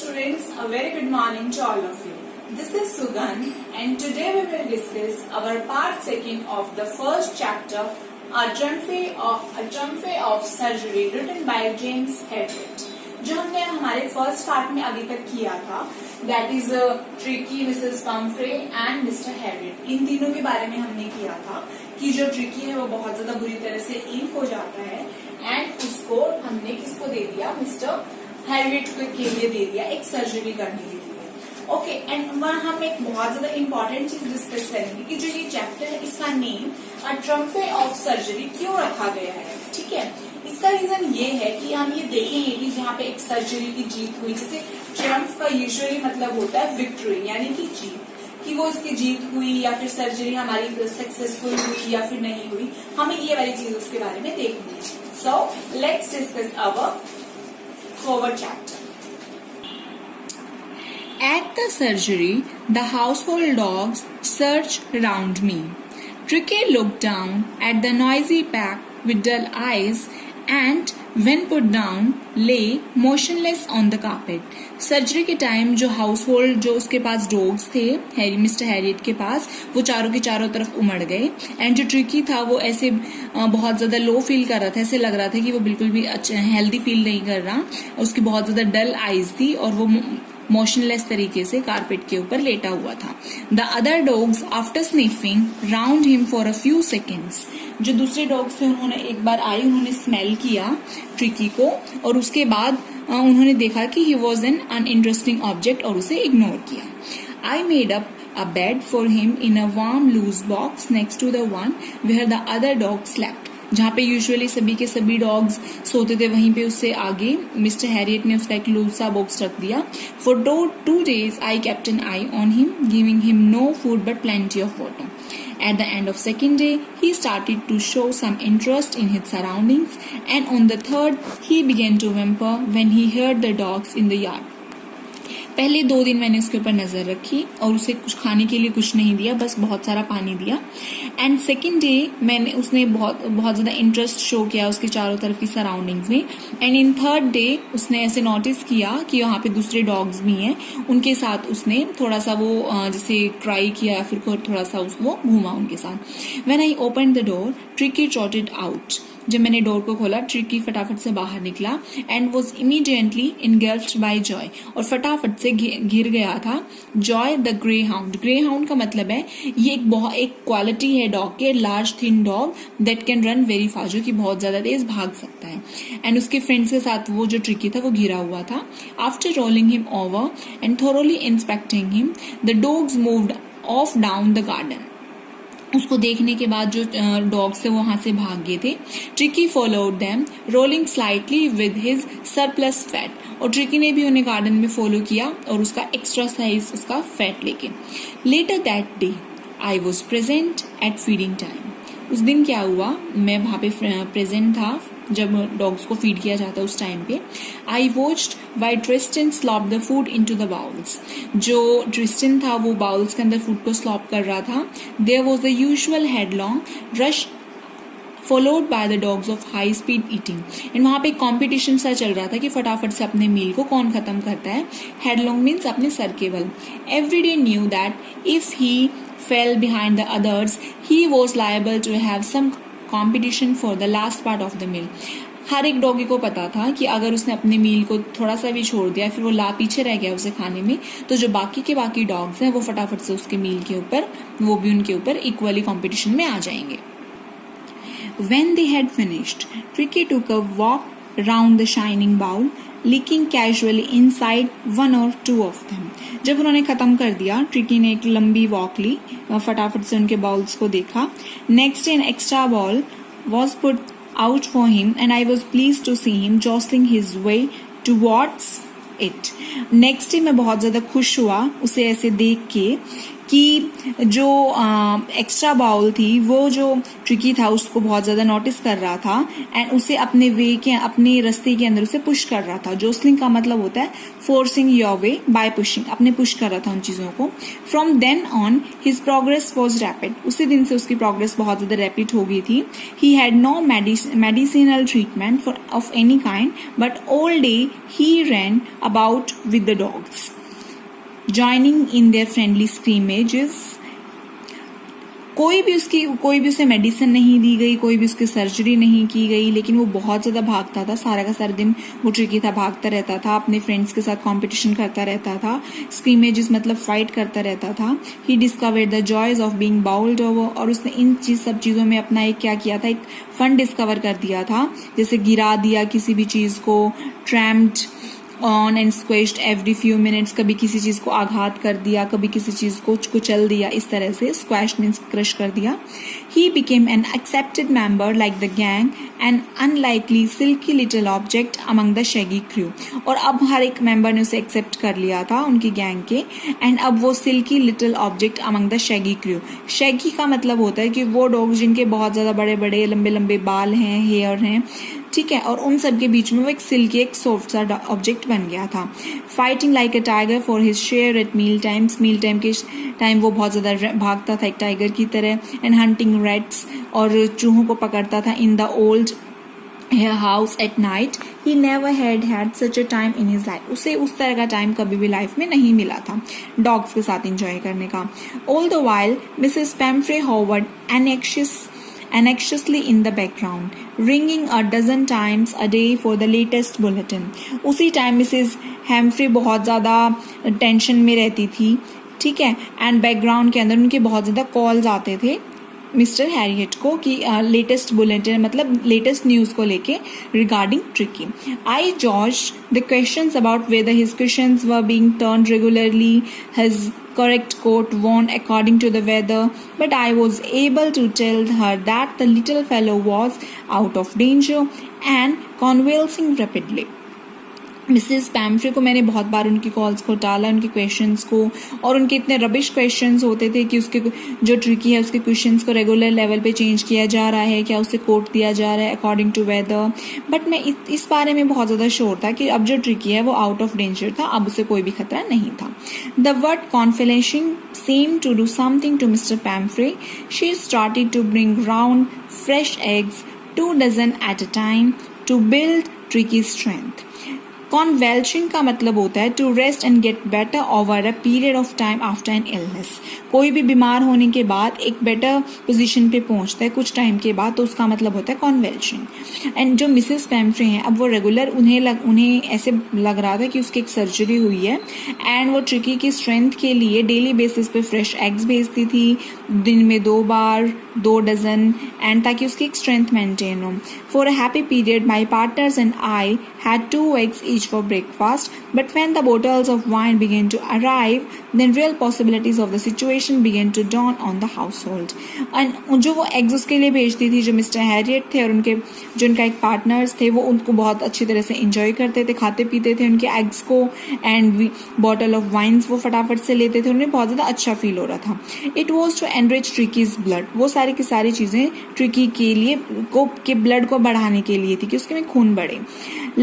students, a very good morning to all of you. This is Sugan and today we will discuss our part second of the first chapter, A Triumph of Surgery, written by James Herriot. जो हमने हमारे first part में अभी तक किया था, that is Tricki, Mrs Pumphrey and Mr Herriot. इन तीनों के बारे में हमने किया था कि जो ट्रिकी है वो बहुत ज्यादा बुरी तरह से इल हो जाता है एंड उसको हमने किसको दे दिया, मिस्टर हैरियट के लिए दे दिया एक सर्जरी करने के लिए. ओके, एंड वहां हम एक बहुत ज्यादा इंपॉर्टेंट चीज डिस्कस करेंगे कि जो ये चैप्टर है इसका name a Triumph of surgery क्यों रखा गया है. ठीक है, इसका रीजन ये है कि हम ये देखेंगे कि जहाँ पे एक सर्जरी की जीत हुई, जैसे ट्रायम्फ का यूजुअली मतलब होता है विक्ट्री यानी कि जीत, कि वो इसकी जीत हुई या फिर सर्जरी हमारी सक्सेसफुल हुई या फिर नहीं हुई, हमें ये वाली चीज उसके बारे में देखनी है. So let's discuss our forward chapter. At the surgery, the household dogs searched round me. Tricky looked down at the noisy pack with dull eyes and when put down lay motionless on the carpet. Surgery के time जो house hold जो उसके पास dogs थे mister Harriet के पास, वो चारों के चारों तरफ उमड़ गए एंड जो ट्रिकी था वो ऐसे बहुत ज्यादा लो फील कर रहा था, ऐसे लग रहा था कि वो बिल्कुल भी हेल्दी फील नहीं कर रहा. उसकी बहुत ज्यादा डल आईज थी और वो मोशनलेस तरीके से कारपेट के ऊपर लेटा हुआ था. The other dogs after sniffing round him for a few seconds. जो दूसरे डॉग्स थे उन्होंने एक बार आई, उन्होंने स्मेल किया ट्रिकी को और उसके बाद उन्होंने देखा कि he was an uninteresting object और उसे इग्नोर किया. I made up a bed for him in a warm loose box next to the one where the other dog slept. जहाँ पे यूजुअली सभी के सभी डॉग्स सोते थे वहीं पे उससे आगे मिस्टर हैरियट ने उसका एक लूज सा बॉक्स रख दिया. For 2 days I kept an eye on him, giving him no food but plenty of water. At the end of second day, he started to show some interest in his surroundings, and on the third, he began to whimper when he heard the dogs in the yard. पहले 2 दिन मैंने उसके ऊपर नजर रखी और उसे कुछ खाने के लिए कुछ नहीं दिया, बस बहुत सारा पानी दिया. एंड सेकेंड डे उसने बहुत ज्यादा इंटरेस्ट शो किया उसके चारों तरफ की सराउंडिंग्स में. एंड इन थर्ड डे उसने ऐसे नोटिस किया कि वहाँ पे दूसरे डॉग्स भी हैं, उनके साथ उसने थोड़ा सा वो जैसे ट्राई किया या फिर थोड़ा सा वो घूमा उनके साथ. When I open the door Tricki trotted out. जब मैंने डोर को खोला ट्रिकी फटाफट से बाहर निकला and was immediately engulfed by Joy, और फटाफट से घिर गया था Joy the greyhound. Greyhound का मतलब है ये एक क्वालिटी है डॉग के, large thin dog that can run very fast, जो कि बहुत ज्यादा तेज भाग सकता है. एंड उसके फ्रेंड्स के साथ वो जो ट्रिकी था वो घिरा हुआ था. After rolling him over and thoroughly inspecting him the dogs moved of down the garden. उसको देखने के बाद जो डॉग्स थे वो वहां से भाग गए थे. Tricki followed them rolling slightly with his surplus fat. और ट्रिकी ने भी उन्हें गार्डन में फॉलो किया और उसका एक्स्ट्रा साइज उसका फैट लेके. Later that day I was present at feeding time. उस दिन क्या हुआ, मैं वहां पे प्रेजेंट था जब डॉग्स को फीड किया जाता उस टाइम पे. I watched while Tristan slop the food into the bowls. जो ट्रिस्टन था वो बाउल्स के अंदर फूड को स्लॉप कर रहा था. There was the usual headlong rush followed by the dogs of high speed eating. And वहां पे कॉम्पिटिशन सा चल रहा था कि फटाफट से अपने मील को कौन खत्म करता है. हेडलॉन्ग मीन्स अपने सर के बल. Everyday knew that if he fell behind the others, he was liable to have some competition for the last part of the meal. हर एक डॉगी को पता था कि अगर उसने अपने मील को थोड़ा सा भी छोड़ दिया, फिर वो पीछे रह गया उसे खाने में, तो जो बाकी डॉग्स हैं वो फटाफट से उसके मील के ऊपर, वो भी उनके ऊपर इक्वली कंपटीशन में आ जाएंगे. When they had finished, Tricky took a walk round the shining bowl, licking casually inside 1 or 2 of them. जब उन्होंने खत्म कर दिया ट्रिकी ने एक लंबी वॉक ली, फटाफट से उनके बाउल्स को देखा. Next an extra bowl was put out for him and I was please to see him jostling his way towards it. Next day मैं बहुत ज्यादा खुश हुआ उसे ऐसे देख के कि जो एक्स्ट्रा बाउल थी वो जो ट्रिकी था उसको बहुत ज़्यादा नोटिस कर रहा था एंड उसे अपने वे के अपने रास्ते के अंदर उसे पुश कर रहा था। जोसलिंग का मतलब होता है forcing your way by pushing, अपने पुश कर रहा था उन चीज़ों को। From then on his progress was rapid, उसी दिन से उसकी प्रोग्रेस बहुत ज़्यादा रैपिड हो गई थी। He had no medicinal treatment for of any kind but all day he ran about with the dogs joining in their friendly scrimmages। कोई भी उसे मेडिसिन नहीं दी गई, कोई भी उसकी सर्जरी नहीं की गई, लेकिन वो बहुत ज़्यादा भागता था, सारा का सारा दिन वो ट्रिकी था, भागता रहता था, अपने फ्रेंड्स के साथ कंपटीशन करता रहता था, स्क्रीमेजेस मतलब फाइट करता रहता था। He discovered the joys of being bowled over, और उसने इन सब चीज़ों में अपना एक क्या किया था, एक फन डिस्कवर कर दिया था, जैसे गिरा दिया किसी भी चीज़ को, tramped on and squashed every few minutes, कभी किसी चीज को आघात कर दिया, कभी किसी चीज को कुचल दिया, इस तरह से स्क्वैश मीन्स क्रश कर दिया। He became an accepted member like the gang and unlikely silky little object among the shaggy crew, और अब हर एक मेंबर ने उसे एक्सेप्ट कर लिया था उनकी गैंग के, एंड अब वो silky little object among the shaggy crew. Shaggy का मतलब होता है कि वो डॉग जिनके बहुत ज्यादा बड़े बड़े लंबे लंबे बाल हैं, हेयर हैं, ठीक है, और उन सब के बीच में वो एक सिल्की एक सॉफ्ट सा ऑब्जेक्ट बन गया था। Fighting like a tiger for his share at meal times, meal time के टाइम वो बहुत ज़्यादा भागता था एक टाइगर की तरह, एंड हंटिंग रैट्स, और चूहों को पकड़ता था in the old house at night. He never had such a time in his life, उसे उस तरह का टाइम कभी भी लाइफ में नहीं मिला था डॉग्स के साथ इंजॉय करने का। All the while Mrs पैम्फ्रे Howard anxiously in the background, ringing a dozen times a day for the latest bulletin। उसी टाइम मिसेस हैम्फ्रे बहुत ज़्यादा टेंशन में रहती थी, ठीक है, एंड बैकग्राउंड के अंदर उनके बहुत ज़्यादा कॉल्स आते थे मिस्टर हैरियट को कि लेटेस्ट बुलेटिन मतलब लेटेस्ट न्यूज़ को लेके regarding tricky. I jaws the questions about whether his questions were being turned regularly, his correct coat worn according to the weather, but I was able to tell her that the little fellow was out of danger and convalescing rapidly। Mrs पैम्फ्रे को मैंने बहुत बार उनकी calls को टाला, उनके questions को, और उनके इतने रबिश क्वेश्चंस होते थे कि उसके जो ट्रिकी है उसके क्वेश्चंस को रेगुलर लेवल पे चेंज किया जा रहा है, क्या उसे कोट दिया जा रहा है अकॉर्डिंग टू वेदर, बट मैं इस बारे में बहुत ज़्यादा श्योर था कि अब जो ट्रिकी है वो आउट ऑफ डेंजर था, अब उसे कोई भी खतरा नहीं था। The word conflating seemed to do something to Mr. Pamphray. She started to bring round fresh eggs, 2 dozen at a time, to build Tricky's strength। Convalescing का मतलब होता है to rest and get better over a period of time after an illness. कोई भी बीमार होने के बाद एक बेटर पोजीशन पे पहुंचता है कुछ टाइम के बाद, तो उसका मतलब होता है कॉन्वेल्शिंग। एंड जो मिसेस पैम्फ्रे हैं अब वो रेगुलर उन्हें ऐसे लग रहा था कि उसकी एक सर्जरी हुई है, एंड वो ट्रिकी की स्ट्रेंथ के लिए डेली बेसिस पे फ्रेश एग्स भेजती थी, दिन में 2 बार 2 डजन, एंड ताकि उसकी एक स्ट्रेंथ मेंटेन हो। For a happy period my partners and I had 2 eggs each for breakfast, but when the bottles of wine began to arrive, then real possibilities of the situation began to dawn on the household। and जो वो eggs उसके लिए भेजती थी, जो mister Harriet थे और जो उनका एक पार्टनर्स थे, वो उनको बहुत अच्छी तरह से इंजॉय करते थे, खाते पीते थे उनके एग्स को, एंड बॉटल ऑफ वाइन्स वो फटाफट से लेते थे, उन्हें बहुत ज़्यादा अच्छा फील हो रहा था। It was to enrich Tricki's blood, वो सारी की सारी चीज़ें ट्रिकी के लिए के ब्लड को बढ़ाने के लिए थी कि उसके में खून बढ़े।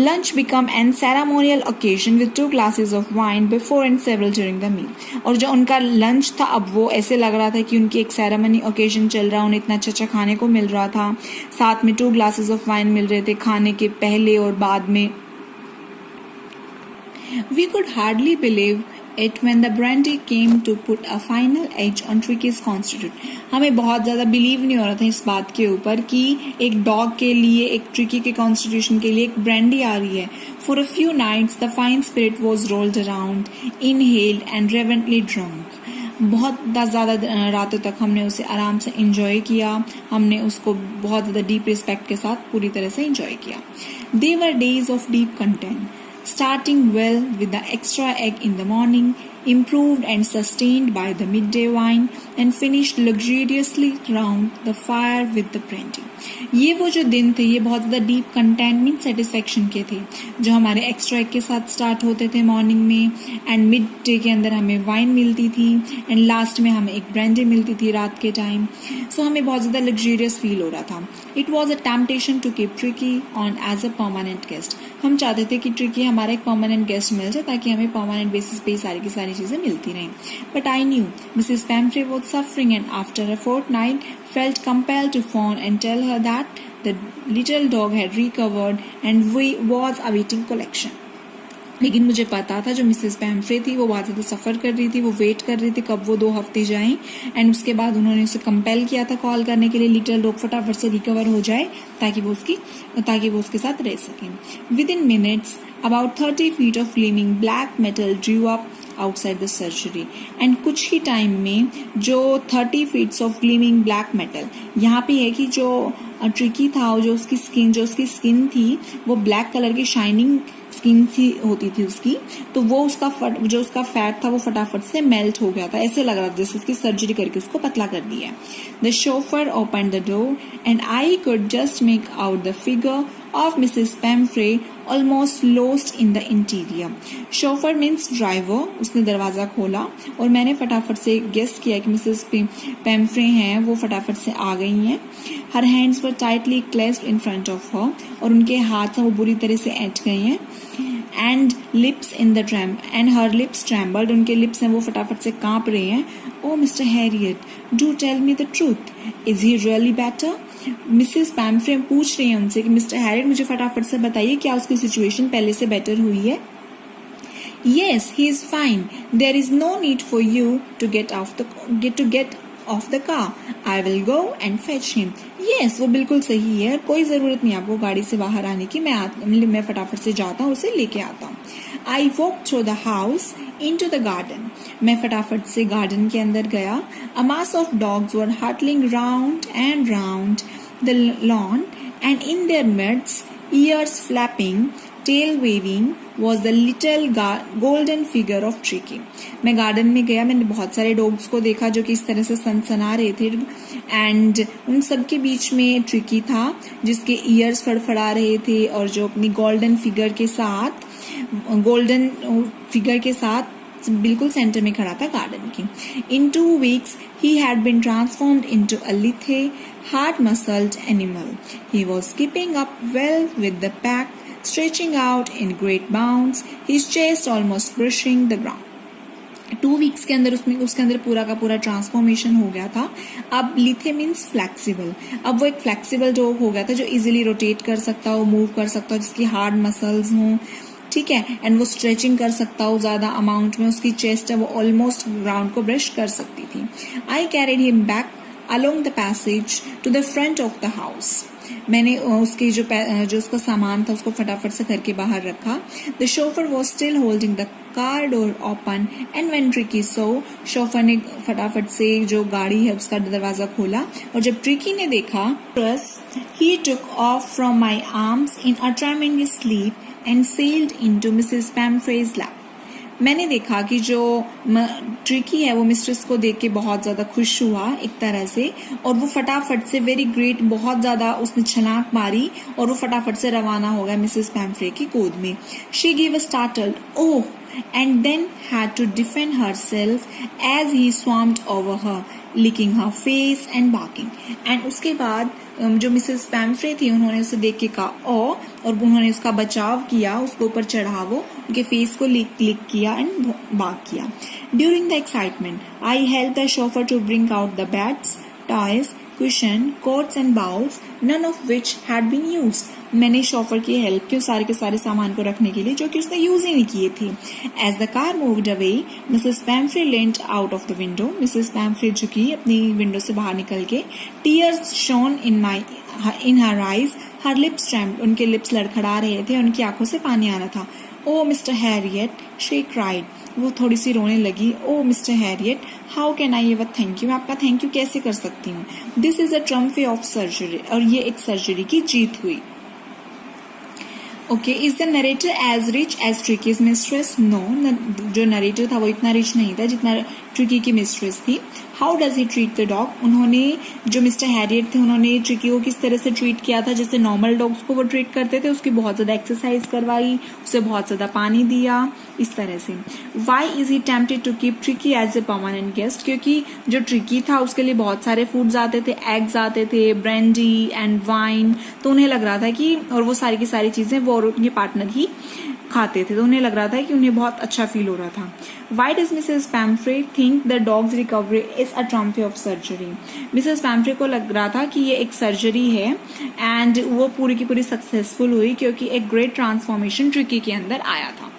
Lunch became an ceremonial occasion with 2 glasses of wine before and several during the meal। और जो उनका लंच था अब वो ऐसे लग रहा था कि उनकी एक सेरेमनी ओकेजन चल रहा, उन्हें इतना अच्छा खाने को मिल रहा था, साथ में 2 glasses of wine मिल रहे थे खाने के पहले और बाद में। We could hardly believe it when the brandy came to put a final edge on Tricky's constitution। हमें बहुत ज़्यादा बिलीव नहीं हो रहा था इस बात के ऊपर कि एक डॉग के लिए, एक ट्रिकी के कॉन्स्टिट्यूशन के लिए एक ब्रांडी आ रही है। For a few nights the fine spirit was rolled around, inhaled and reverently drunk। बहुत ज़्यादा रातों तक हमने उसे आराम से इंजॉय किया, हमने उसको बहुत ज़्यादा डीप रिस्पेक्ट के साथ पूरी तरह से इंजॉय किया। They were days of deep content, starting well with the extra egg in the morning, improved and sustained by the midday wine, and finished luxuriously round the fire with the brandy. ये वो जो दिन थे ये बहुत ज़्यादा deep containment satisfaction के थे, जो हमारे एक्स्ट्रा एक के साथ स्टार्ट होते थे मॉर्निंग में, एंड मिड डे के अंदर हमें वाइन मिलती थी, एंड लास्ट में हमें एक ब्रांडी मिलती थी रात के टाइम. सो हमें बहुत ज़्यादा लग्जूरियस फील हो रहा था. It was a temptation to keep Tricki on as a permanent guest. हम चाहते थे कि ट्रिकी हमारा एक परमानेंट गेस्ट मिल जाए ताकि हमें परमानेंट बेसिस पे सारी की सारी चीज़ें मिलती रहें. But I knew Mrs Pumphrey was suffering, and after a fortnight felt compelled to phone and tell her that the little dog had recovered and was awaiting collection. लेकिन मुझे पता था जो मिसेस पैम्फ्रे थी वो बहुत ज़्यादा सफ़र कर रही थी, वो वेट कर रही थी कब वो 2 हफ्ते जाएं, एंड उसके बाद उन्होंने उसे कंपेल किया था कॉल करने के लिए लिटिल डॉग फटाफट से रिकवर हो जाए ताकि वो उसके साथ रह सकें. With in minutes about 30 feet of gleaming black metal drew up outside the surgery, and कुछ ही टाइम में जो 30 feet of gleaming black metal, यहाँ पे है कि जो ट्रिकी था, जो उसकी स्किन थी वो ब्लैक कलर की शाइनिंग स्किन होती थी उसकी, तो वो जो उसका फैट था वो फटाफट से मेल्ट हो गया था. ऐसे लग रहा था जैसे उसकी सर्जरी करके उसको पतला कर दिया. The chauffeur open the door and I could just make out the figure of Mrs. Pamphre almost lost in the interior. Chauffeur means driver. उसने दरवाजा खोला और मैंने फटाफट से गेस किया कि मिसेस पैम्फ्रे हैं, वो फटाफट से आ गई हैं. Her hands were tightly clasped in front of her, और उनके हाथ वो बुरी तरह से ऐंठ गए हैं. And her lips trembled. उनके लिप्स हैं वो फटाफट से कांप रहे हैं. Oh, Mr. Harriet, do tell me the truth. Is he really better? Mrs पैम्फ्रे पूछ रही है उनसे कि मिस्टर हैरिट मुझे फटाफट से बताइए क्या उसकी सिचुएशन पहले से बेटर हुई है. Yes, he is fine. There is no need for you to get off the car. I will go and fetch him. Yes, वो बिल्कुल सही है, कोई जरूरत नहीं आपको गाड़ी से बाहर आने की. मैं फटाफट से जाता हूँ, उसे लेके आता हूँ. I walked through the house into the garden. मैं फटाफट से गार्डन के अंदर गया. A mass of dogs were huddling round and round the lawn, and in their midst, ears flapping, tail waving, was the little golden figure of Tricky. मैं garden में गया, मैंने बहुत सारे डॉग्स को देखा जो कि इस तरह से सनसना रहे थे, एंड उन सब के बीच में ट्रिकी था जिसके ईयर्स फड़फड़ा रहे थे और जो अपनी गोल्डन फिगर के साथ बिल्कुल सेंटर में खड़ा था गार्डन की. In 2 weeks, he had been transformed into a lithe, hard-muscled animal. He was keeping up well with the pack, stretching out in great bounds, his chest almost brushing the ground. 2 weeks के अंदर उसके अंदर पूरा का पूरा transformation हो गया था. अब लिथे मीन्स फ्लेक्सिबल. अब वो एक फ्लेक्सिबल डॉग हो गया था जो इजीली रोटेट कर सकता हो, मूव कर सकता हो, जिसकी हार्ड मसल्स हों, ठीक है, एंड वो स्ट्रेचिंग कर सकता हो ज्यादा अमाउंट में. उसकी चेस्ट है वो ऑलमोस्ट ग्राउंड को ब्रश कर सकती थी. I carried him back along the passage to the front of the house. मैंने उसके जो उसका सामान था उसको फटाफट से घर के बाहर रखा. The chauffeur was still holding the car door open, and when tricky so, chauffeur ने फटाफट से जो गाड़ी है उसका दरवाजा खोला, और जब ट्रिकी ने देखा, he took off from my arms in a tremendous leap and sailed into Mrs. Pamphre's lap. मैंने देखा कि जो ट्रिकी है वो मिस्ट्रेस को देख के बहुत ज्यादा खुश हुआ एक तरह से, और वो फटाफट से वेरी ग्रेट बहुत ज्यादा उसने छलांग मारी और वो फटाफट से रवाना हो गया मिसेस पैम्फ्रे की गोद में. She give a startled oh and then had to defend herself as he swarmed over her, licking her face and barking. And उसके बाद जो मिसेस पैम्फ्रे थी उन्होंने उसे देख के कहा ओ, और उन्होंने उसका बचाव किया, उसके ऊपर चढ़ा, वो उनके फेस को लिक किया एंड बार्क किया. During the excitement, I helped the chauffeur to bring out the beds, toys, cushion, coats and bowls, none of which had been used. मैंने शॉफर की हेल्प की सारे के सारे सामान को रखने के लिए जो कि उसने यूज ही नहीं किए थे. As the car moved away, Mrs. Pamphre leant out of the window. Mrs. Pamphre झुकी अपनी विंडो से बाहर निकल के. Tears shone in her eyes. Her lips trembled. उनके लिप्स लड़खड़ा रहे थे, उनकी आंखों से पानी आ रहा था. Oh, Mr. Harriet, she cried. वो थोड़ी सी रोने लगी. Oh, Mr. Harriet, how can I ever thank you? मैं आपका थैंक यू कैसे कर सकती हूँ? This is a triumph of surgery. और ये एक सर्जरी की जीत हुई. Okay, is the narrator as rich as Tricki's mistress? No, जो नरेटर था वो इतना रिच नहीं था जितना ट्रिकी की मिस्ट्रेस थी. How does he treat the dog? उन्होंने, जो मिस्टर हैरियट थे, उन्होंने ट्रिकी को किस तरह से ट्रीट किया था जैसे नॉर्मल डॉग्स को वो ट्रीट करते थे. उसकी बहुत ज्यादा एक्सरसाइज करवाई, उसे बहुत ज्यादा पानी दिया, इस तरह से. Why is he tempted to keep Tricki as a permanent guest? क्योंकि जो ट्रिकी था उसके लिए बहुत सारे फूड्स आते थे, एग्स आते थे, ब्रांडी एंड वाइन. तो उन्हें लग रहा था कि, और वो सारी की सारी चीजें वो और उनके पार्टनर ही खाते थे, तो उन्हें लग रहा था कि उन्हें बहुत अच्छा फील हो रहा था. Why does Mrs. Pamphray think the dog's recovery is a trumpet of surgery? Mrs. Pamphray को लग रहा था कि ये एक सर्जरी है एंड वो पूरी की पूरी सक्सेसफुल हुई क्योंकि एक ग्रेट ट्रांसफॉर्मेशन ट्रिकी के अंदर आया था.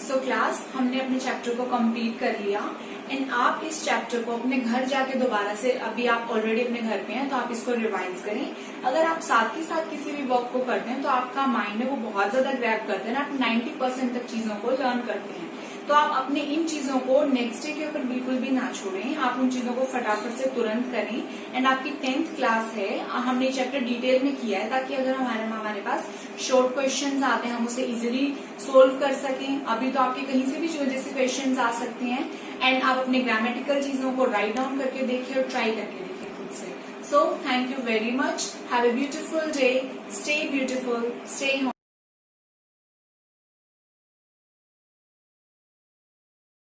सो क्लास, हमने अपने चैप्टर को कंप्लीट कर लिया एंड आप इस चैप्टर को अपने घर जाके दोबारा से, अभी आप ऑलरेडी अपने घर पे हैं तो आप इसको रिवाइज करें. अगर आप साथ ही साथ किसी भी वर्क को करते हैं तो आपका माइंड है वो बहुत ज्यादा ग्रैब करते हैं ना, आप 90% तक चीजों को लर्न करते हैं. तो आप अपने इन चीजों को नेक्स्ट डे के ऊपर बिल्कुल भी ना छोड़ें, आप उन चीजों को फटाफट से तुरंत करें. एंड आपकी 10th क्लास है, हमने चैप्टर डिटेल में किया है ताकि अगर हमारे पास शॉर्ट क्वेश्चंस आते हैं हम उसे इजीली सोल्व कर सकें. अभी तो आपके कहीं से भी जो जैसे क्वेश्चंस आ सकते हैं एंड आप अपने ग्रामेटिकल चीजों को राइट डाउन करके देखिए और ट्राई करके देखिए खुद से. So thank you very much. Have a beautiful day. Stay beautiful. Stay home.